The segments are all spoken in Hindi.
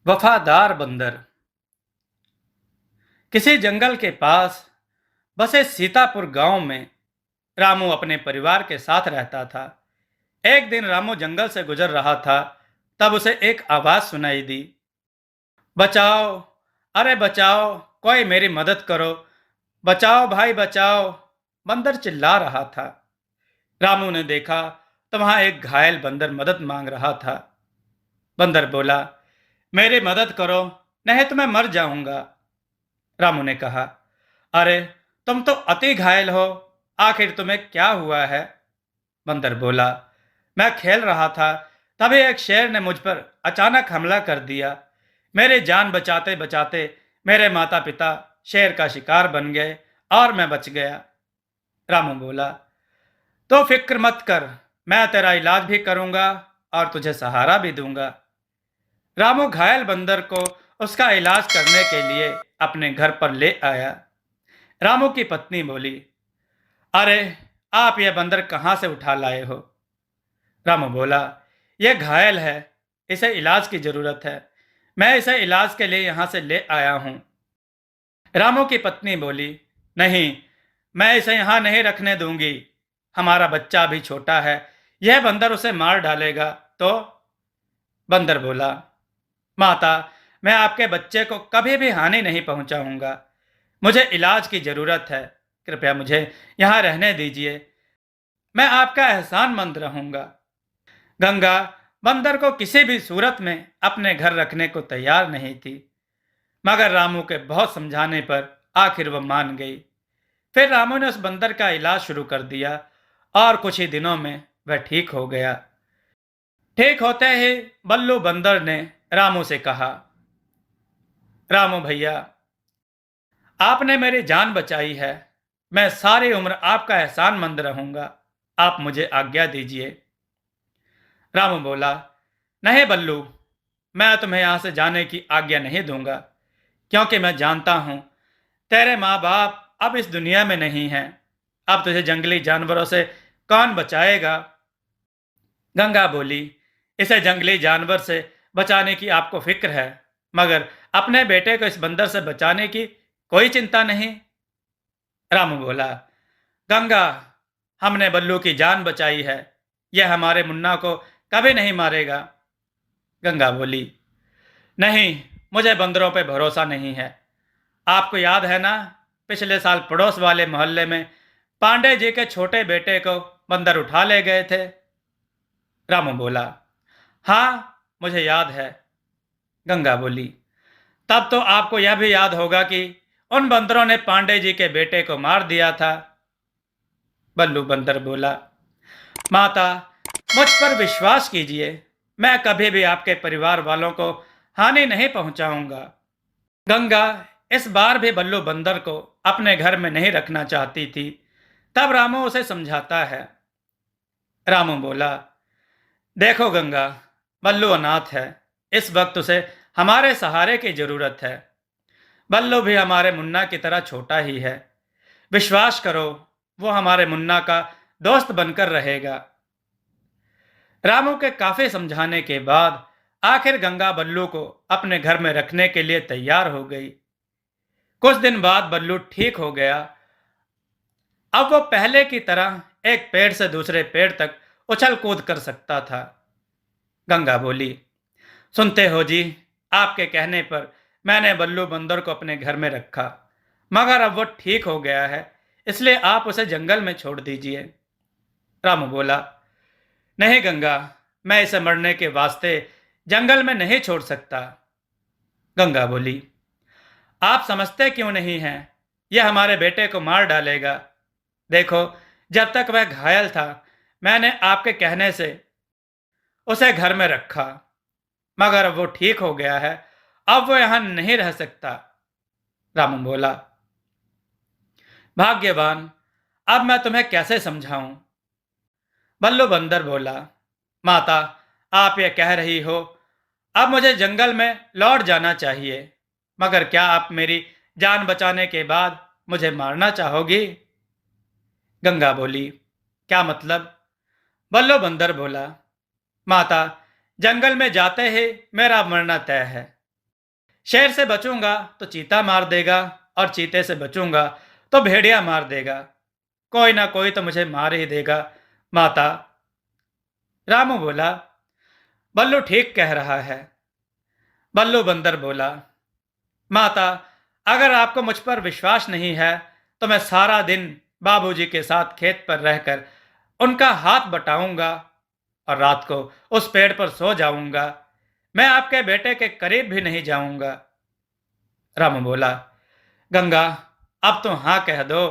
वफादार बंदर। किसी जंगल के पास बसे सीतापुर गांव में रामू अपने परिवार के साथ रहता था। एक दिन रामू जंगल से गुजर रहा था, तब उसे एक आवाज सुनाई दी। बचाओ, अरे बचाओ, कोई मेरी मदद करो, बचाओ भाई बचाओ। बंदर चिल्ला रहा था। रामू ने देखा तो वहां एक घायल बंदर मदद मांग रहा था। बंदर बोला, मेरी मदद करो, नहीं तो मैं मर जाऊंगा। रामू ने कहा, अरे तुम तो अति घायल हो, आखिर तुम्हें क्या हुआ है? बंदर बोला, मैं खेल रहा था, तभी एक शेर ने मुझ पर अचानक हमला कर दिया। मेरी जान बचाते बचाते मेरे माता पिता शेर का शिकार बन गए और मैं बच गया। रामू बोला, तो फिक्र मत कर, मैं तेरा इलाज भी करूंगा और तुझे सहारा भी दूंगा। रामू घायल बंदर को उसका इलाज करने के लिए अपने घर पर ले आया। रामू की पत्नी बोली, अरे आप यह बंदर कहाँ से उठा लाए हो? रामू बोला, यह घायल है, इसे इलाज की जरूरत है, मैं इसे इलाज के लिए यहाँ से ले आया हूँ। रामू की पत्नी बोली, नहीं, मैं इसे यहाँ नहीं रखने दूंगी, हमारा बच्चा भी छोटा है, यह बंदर उसे मार डालेगा तो? बंदर बोला, माता, मैं आपके बच्चे को कभी भी हानि नहीं पहुंचाऊंगा, मुझे इलाज की जरूरत है, कृपया मुझे यहाँ रहने दीजिए, मैं आपका एहसानमंद रहूंगा। गंगा बंदर को किसी भी सूरत में अपने घर रखने को तैयार नहीं थी, मगर रामू के बहुत समझाने पर आखिर वह मान गई। फिर रामू ने उस बंदर का इलाज शुरू कर दिया और कुछ ही दिनों में वह ठीक हो गया। ठीक होते ही बल्लू बंदर ने रामू से कहा, रामू भैया, आपने मेरी जान बचाई है, मैं सारी उम्र आपका एहसानमंद रहूंगा, आप मुझे आज्ञा दीजिए। रामू बोला, नहीं बल्लू, मैं तुम्हें यहां से जाने की आज्ञा नहीं दूंगा, क्योंकि मैं जानता हूं तेरे माँ बाप अब इस दुनिया में नहीं हैं, अब तुझे जंगली जानवरों से कौन बचाएगा? गंगा बोली, इसे जंगली जानवर से बचाने की आपको फिक्र है, मगर अपने बेटे को इस बंदर से बचाने की कोई चिंता नहीं। रामू बोला, गंगा, हमने बल्लू की जान बचाई है, यह हमारे मुन्ना को कभी नहीं मारेगा। गंगा बोली, नहीं, मुझे बंदरों पे भरोसा नहीं है। आपको याद है ना, पिछले साल पड़ोस वाले मोहल्ले में पांडे जी के छोटे बेटे को बंदर उठा ले गए थे? रामू बोला, हाँ, मुझे याद है। गंगा बोली, तब तो आपको यह भी याद होगा कि उन बंदरों ने पांडे जी के बेटे को मार दिया था। बल्लू बंदर बोला, माता, मुझ पर विश्वास कीजिए, मैं कभी भी आपके परिवार वालों को हानि नहीं पहुंचाऊंगा। गंगा इस बार भी बल्लू बंदर को अपने घर में नहीं रखना चाहती थी, तब रामू उसे समझाता है। रामू बोला, देखो गंगा, बल्लू अनाथ है, इस वक्त उसे हमारे सहारे की जरूरत है। बल्लू भी हमारे मुन्ना की तरह छोटा ही है, विश्वास करो, वो हमारे मुन्ना का दोस्त बनकर रहेगा। रामू के काफी समझाने के बाद आखिर गंगा बल्लू को अपने घर में रखने के लिए तैयार हो गई। कुछ दिन बाद बल्लू ठीक हो गया। अब वो पहले की तरह एक पेड़ से दूसरे पेड़ तक उछल कूद कर सकता था। गंगा बोली, सुनते हो जी, आपके कहने पर मैंने बल्लू बंदर को अपने घर में रखा, मगर अब वो ठीक हो गया है, इसलिए आप उसे जंगल में छोड़ दीजिए। रामू बोला, नहीं गंगा, मैं इसे मरने के वास्ते जंगल में नहीं छोड़ सकता। गंगा बोली, आप समझते क्यों नहीं हैं, यह हमारे बेटे को मार डालेगा। देखो, जब तक वह घायल था, मैंने आपके कहने से उसे घर में रखा, मगर अब वो ठीक हो गया है, अब वो यहां नहीं रह सकता। रामू बोला, भाग्यवान, अब मैं तुम्हें कैसे समझाऊं? बल्लू बंदर बोला, माता, आप ये कह रही हो, अब मुझे जंगल में लौट जाना चाहिए, मगर क्या आप मेरी जान बचाने के बाद मुझे मारना चाहोगी? गंगा बोली, क्या मतलब? बल्लू बंदर बोला, माता, जंगल में जाते ही मेरा मरना तय है, शेर से बचूंगा तो चीता मार देगा, और चीते से बचूंगा तो भेड़िया मार देगा। कोई ना कोई तो मुझे मार ही देगा माता। रामू बोला, बल्लू ठीक कह रहा है। बल्लू बंदर बोला, माता, अगर आपको मुझ पर विश्वास नहीं है तो मैं सारा दिन बाबूजी के साथ खेत पर रहकर उनका हाथ बटाऊंगा और रात को उस पेड़ पर सो जाऊंगा। मैं आपके बेटे के करीब भी नहीं जाऊंगा। रामू बोला, गंगा, अब तो हाँ कह दो।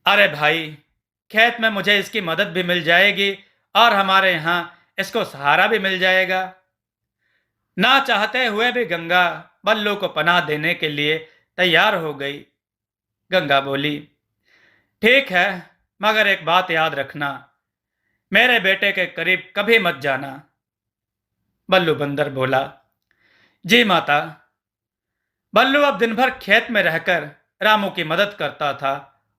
अरे भाई, खेत में मुझे इसकी मदद भी मिल जाएगी और हमारे यहाँ इसको सहारा भी मिल जाएगा। ना चाहते हुए भी गंगा बल्लू को पनाह देने के लिए तैयार हो गई। गंगा बोली, ठीक है, मगर एक बात याद रखना, मेरे बेटे के करीब कभी मत जाना। बल्लू बंदर बोला, जी माता। बल्लू अब दिन भर खेत में रहकर रामू की मदद करता था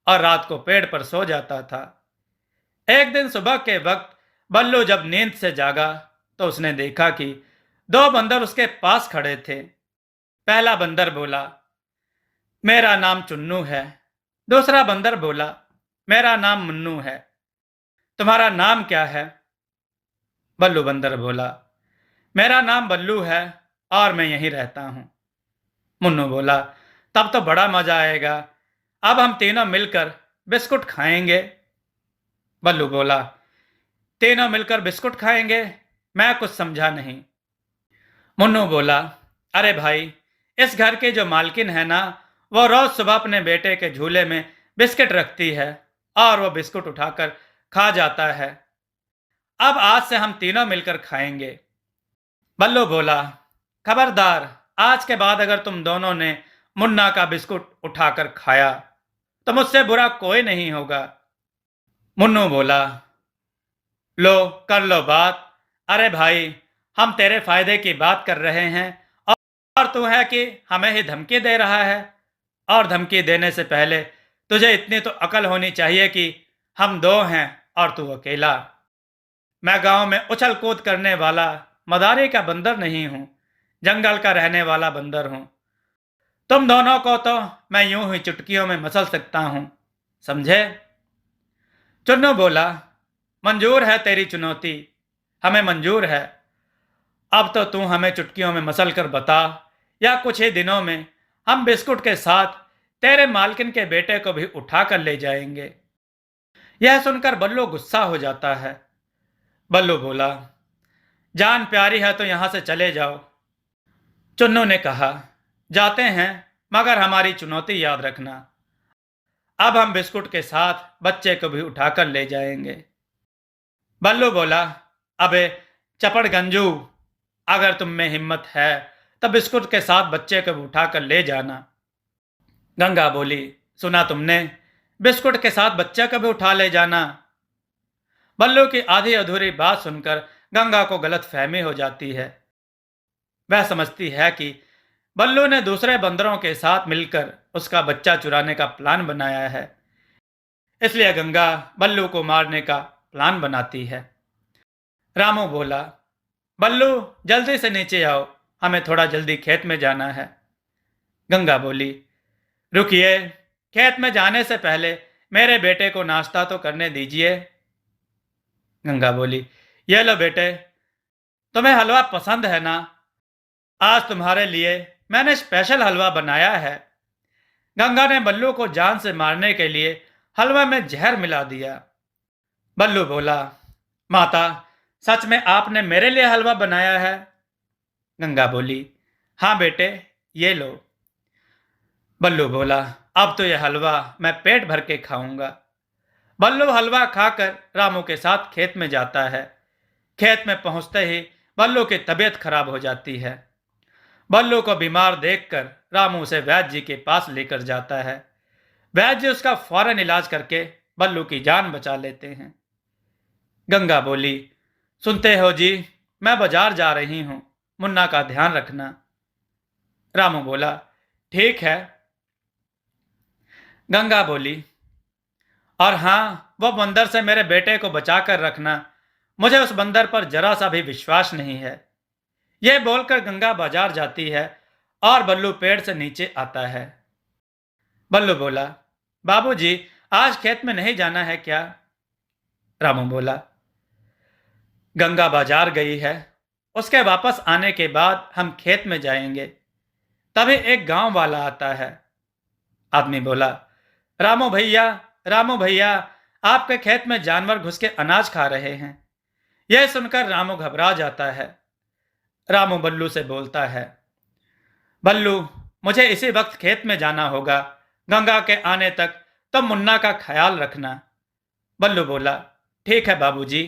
और रात को पेड़ पर सो जाता था। एक दिन सुबह के वक्त बल्लू जब नींद से जागा तो उसने देखा कि दो बंदर उसके पास खड़े थे। पहला बंदर बोला, मेरा नाम चुन्नू है। दूसरा बंदर बोला, मेरा नाम मुन्नू है। तुम्हारा नाम क्या है? बल्लू बंदर बोला, मेरा नाम बल्लू है और मैं यहीं रहता हूं। मुन्नू बोला, तब तो बड़ा मजा आएगा, अब हम तीनों मिलकर बिस्कुट खाएंगे। बल्लू बोला, तीनों मिलकर बिस्कुट खाएंगे? मैं कुछ समझा नहीं। मुन्नू बोला, अरे भाई, इस घर की जो मालकिन है ना, वो रोज सुबह अपने बेटे के झूले में बिस्किट रखती है और वो बिस्कुट उठाकर खा जाता है। अब आज से हम तीनों मिलकर खाएंगे। बल्लू बोला, खबरदार, आज के बाद अगर तुम दोनों ने मुन्ना का बिस्कुट उठाकर खाया तो मुझसे बुरा कोई नहीं होगा। मुन्नू बोला, लो कर लो बात। अरे भाई, हम तेरे फायदे की बात कर रहे हैं और तू है कि हमें ही धमकी दे रहा है। और धमकी देने से पहले तुझे इतनी तो अकल होनी चाहिए कि हम दो हैं और तू अकेला। मैं गांव में उछल कूद करने वाला मदारी का बंदर नहीं हूं, जंगल का रहने वाला बंदर हूं। तुम दोनों को तो मैं यूं ही चुटकियों में मसल सकता हूं, समझे? चुन्नू बोला, मंजूर है तेरी चुनौती, हमें मंजूर है। अब तो तू हमें चुटकियों में मसल कर बता, या कुछ ही दिनों में हम बिस्कुट के साथ तेरे मालकिन के बेटे को भी उठा कर ले जाएंगे। यह सुनकर बल्लू गुस्सा हो जाता है। बल्लू बोला, जान प्यारी है तो यहां से चले जाओ। चुन्नू ने कहा, जाते हैं, मगर हमारी चुनौती याद रखना। अब हम बिस्कुट के साथ बच्चे को भी उठाकर ले जाएंगे। बल्लू बोला, अबे चपड़ गंजू, अगर तुम में हिम्मत है तो बिस्कुट के साथ बच्चे को भी उठाकर ले जाना। गंगा बोली, सुना तुमने, बिस्कुट के साथ बच्चे को भी उठा ले जाना। बल्लू की आधी अधूरी बात सुनकर गंगा को गलत फहमी हो जाती है। वह समझती है कि बल्लू ने दूसरे बंदरों के साथ मिलकर उसका बच्चा चुराने का प्लान बनाया है। इसलिए गंगा बल्लू को मारने का प्लान बनाती है। रामू बोला, बल्लू जल्दी से नीचे आओ, हमें थोड़ा जल्दी खेत में जाना है। गंगा बोली, रुकिए, खेत में जाने से पहले मेरे बेटे को नाश्ता तो करने दीजिए। गंगा बोली, ये लो बेटे, तुम्हें हलवा पसंद है ना? आज तुम्हारे लिए मैंने स्पेशल हलवा बनाया है। गंगा ने बल्लू को जान से मारने के लिए हलवा में जहर मिला दिया। बल्लू बोला, माता, सच में आपने मेरे लिए हलवा बनाया है? गंगा बोली, हाँ बेटे, ये लो। बल्लू बोला, अब तो यह हलवा मैं पेट भर के खाऊंगा। बल्लू हलवा खाकर रामू के साथ खेत में जाता है। खेत में पहुंचते ही बल्लू की तबीयत खराब हो जाती है। बल्लू को बीमार देखकर रामू उसे वैद्य जी के पास लेकर जाता है। वैद्य जी उसका फौरन इलाज करके बल्लू की जान बचा लेते हैं। गंगा बोली, सुनते हो जी, मैं बाजार जा रही हूं, मुन्ना का ध्यान रखना। रामू बोला, ठीक है। गंगा बोली, और हाँ, वो बंदर से मेरे बेटे को बचा कर रखना। मुझे उस बंदर पर जरा सा भी विश्वास नहीं है। यह बोलकर गंगा बाजार जाती है और बल्लू पेड़ से नीचे आता है। बल्लू बोला, बाबूजी, आज खेत में नहीं जाना है क्या? रामू बोला, गंगा बाजार गई है, उसके वापस आने के बाद हम खेत में जाएंगे। तभी एक गांव वाला आता है। आदमी बोला, रामू भैया, रामू भैया, आपके खेत में जानवर घुस के अनाज खा रहे हैं। यह सुनकर रामू घबरा जाता है। रामू बल्लू से बोलता है, बल्लू, मुझे इसी वक्त खेत में जाना होगा। गंगा के आने तक तुम मुन्ना का ख्याल रखना। बल्लू बोला, ठीक है बाबूजी।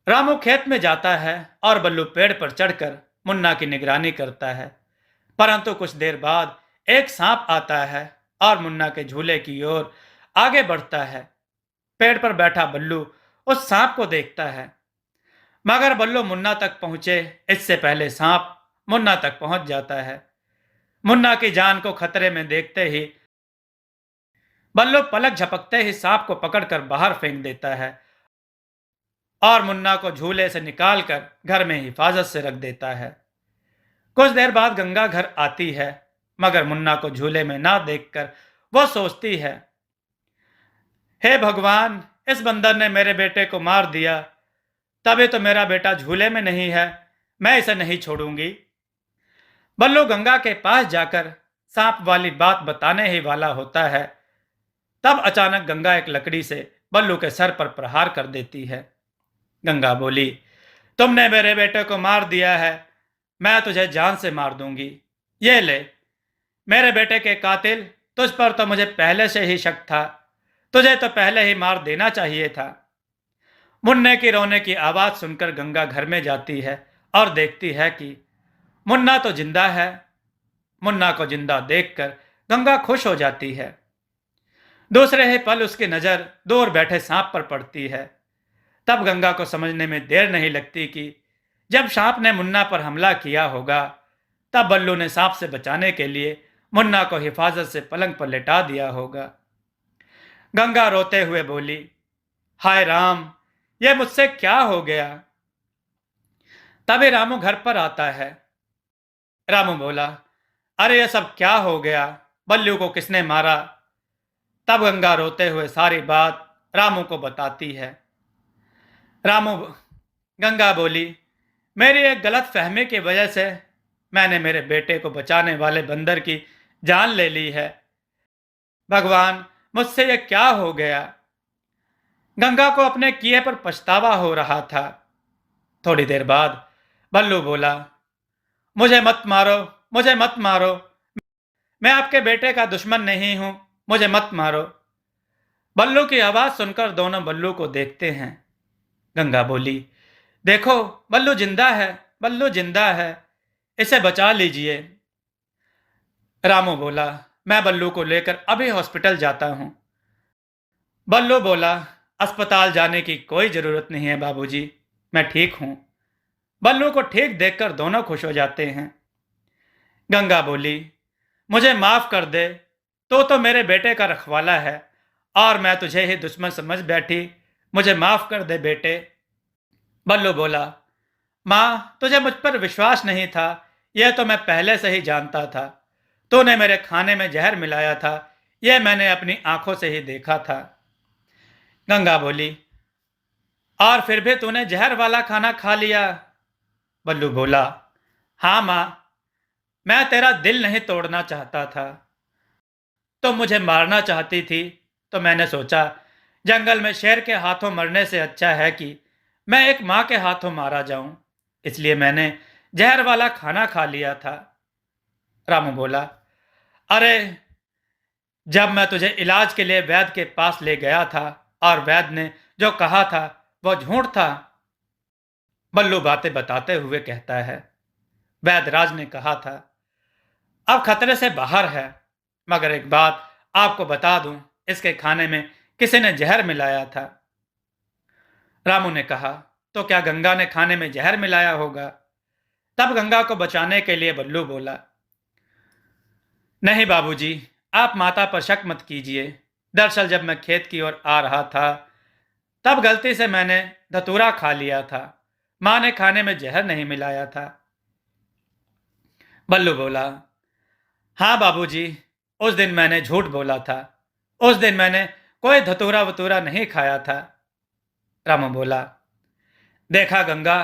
रामू खेत में जाता है और बल्लू पेड़ पर चढ़कर मुन्ना की निगरानी करता है। परंतु कुछ देर बाद एक सांप आता है और मुन्ना के झूले की ओर आगे बढ़ता है। पेड़ पर बैठा बल्लू उस सांप को देखता है, मगर बल्लू मुन्ना तक पहुंचे इससे पहले सांप मुन्ना तक पहुंच जाता है। मुन्ना की जान को खतरे में देखते ही बल्लू पलक झपकते ही सांप को पकड़कर बाहर फेंक देता है और मुन्ना को झूले से निकालकर घर में हिफाजत से रख देता है। कुछ देर बाद गंगा घर आती है, मगर मुन्ना को झूले में ना देखकर वह सोचती है, हे भगवान, इस बंदर ने मेरे बेटे को मार दिया। तभी तो मेरा बेटा झूले में नहीं है, मैं इसे नहीं छोड़ूंगी। बल्लू गंगा के पास जाकर सांप वाली बात बताने ही वाला होता है, तब अचानक गंगा एक लकड़ी से बल्लू के सर पर प्रहार कर देती है। गंगा बोली, तुमने मेरे बेटे को मार दिया है, मैं तुझे जान से मार दूंगी। ये ले, मेरे बेटे के कातिल, तुझ पर तो मुझे पहले से ही शक था, तुझे तो पहले ही मार देना चाहिए था। मुन्ने की रोने की आवाज सुनकर गंगा घर में जाती है और देखती है कि मुन्ना तो जिंदा है। मुन्ना को जिंदा देखकर गंगा खुश हो जाती है। दूसरे ही पल उसकी नजर दूर बैठे सांप पर पड़ती है। तब गंगा को समझने में देर नहीं लगती कि जब सांप ने मुन्ना पर हमला किया होगा, तब बल्लू ने सांप से बचाने के लिए मुन्ना को हिफाजत से पलंग पर लेटा दिया होगा। गंगा रोते हुए बोली, हाय राम, यह मुझसे क्या हो गया? तभी रामू घर पर आता है। रामू बोला, अरे यह सब क्या हो गया? बल्लू को किसने मारा? तब गंगा रोते हुए सारी बात रामू को बताती है। रामू गंगा बोली, मेरी एक गलत फहमी की वजह से मैंने मेरे बेटे को बचाने वाले बंदर की जान ले ली है। भगवान, मुझसे यह क्या हो गया? गंगा को अपने किए पर पछतावा हो रहा था। थोड़ी देर बाद बल्लू बोला, मुझे मत मारो, मुझे मत मारो, मैं आपके बेटे का दुश्मन नहीं हूं, मुझे मत मारो। बल्लू की आवाज सुनकर दोनों बल्लू को देखते हैं। गंगा बोली, देखो, बल्लू जिंदा है, बल्लू जिंदा है, इसे बचा लीजिए। रामू बोला, मैं बल्लू को लेकर अभी हॉस्पिटल जाता हूं। बल्लू बोला, अस्पताल जाने की कोई जरूरत नहीं है बाबूजी, मैं ठीक हूं। बल्लू को ठीक देखकर दोनों खुश हो जाते हैं। गंगा बोली, मुझे माफ कर दे, तो मेरे बेटे का रखवाला है और मैं तुझे ही दुश्मन समझ बैठी, मुझे माफ कर दे बेटे। बल्लू बोला, माँ, तुझे मुझ पर विश्वास नहीं था, यह तो मैं पहले से ही जानता था। तूने मेरे खाने में जहर मिलाया था, यह मैंने अपनी आंखों से ही देखा था। गंगा बोली, और फिर भी तूने जहर वाला खाना खा लिया? बल्लू बोला, हाँ माँ, मैं तेरा दिल नहीं तोड़ना चाहता था। तो मुझे मारना चाहती थी, तो मैंने सोचा जंगल में शेर के हाथों मरने से अच्छा है कि मैं एक माँ के हाथों मारा जाऊं, इसलिए मैंने जहर वाला खाना खा लिया था। रामू बोला, अरे, जब मैं तुझे इलाज के लिए वैद्य के पास ले गया था और वैद्य ने जो कहा था वह झूठ था। बल्लू बातें बताते हुए कहता है, वैद्यराज ने कहा था अब खतरे से बाहर है, मगर एक बात आपको बता दूं, इसके खाने में किसी ने जहर मिलाया था। रामू ने कहा, तो क्या गंगा ने खाने में जहर मिलाया होगा? तब गंगा को बचाने के लिए बल्लू बोला, नहीं बाबूजी, आप माता पर शक मत कीजिए। दरअसल जब मैं खेत की ओर आ रहा था, तब गलती से मैंने धतूरा खा लिया था। माँ ने खाने में जहर नहीं मिलाया था। बल्लू बोला, हाँ बाबूजी, उस दिन मैंने झूठ बोला था। उस दिन मैंने कोई धतूरा वतूरा नहीं खाया था। रामू बोला, देखा गंगा,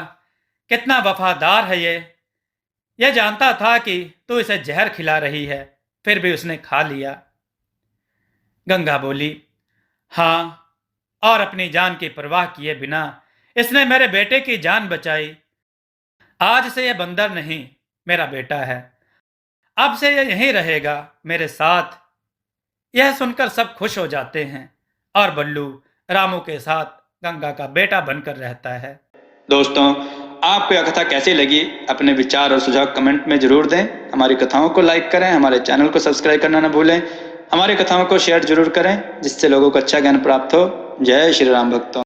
कितना वफादार है ये जानता था कि तू इसे जहर खिला रही है, फिर भी उसने खा लिया। गंगा बोली, हाँ, और अपनी जान की परवाह किए बिना इसने मेरे बेटे की जान बचाई। आज से यह बंदर नहीं, मेरा बेटा है। अब से यह यहीं रहेगा मेरे साथ। यह सुनकर सब खुश हो जाते हैं और बल्लू रामू के साथ गंगा का बेटा बनकर रहता है। दोस्तों, आपको यह कथा कैसी लगी? अपने विचार और सुझाव कमेंट में जरूर दें। हमारी कथाओं को लाइक करें, हमारे चैनल को सब्सक्राइब करना न भूलें। हमारी कथाओं को शेयर जरूर करें, जिससे लोगों को अच्छा ज्ञान प्राप्त हो। जय श्री राम भक्तों।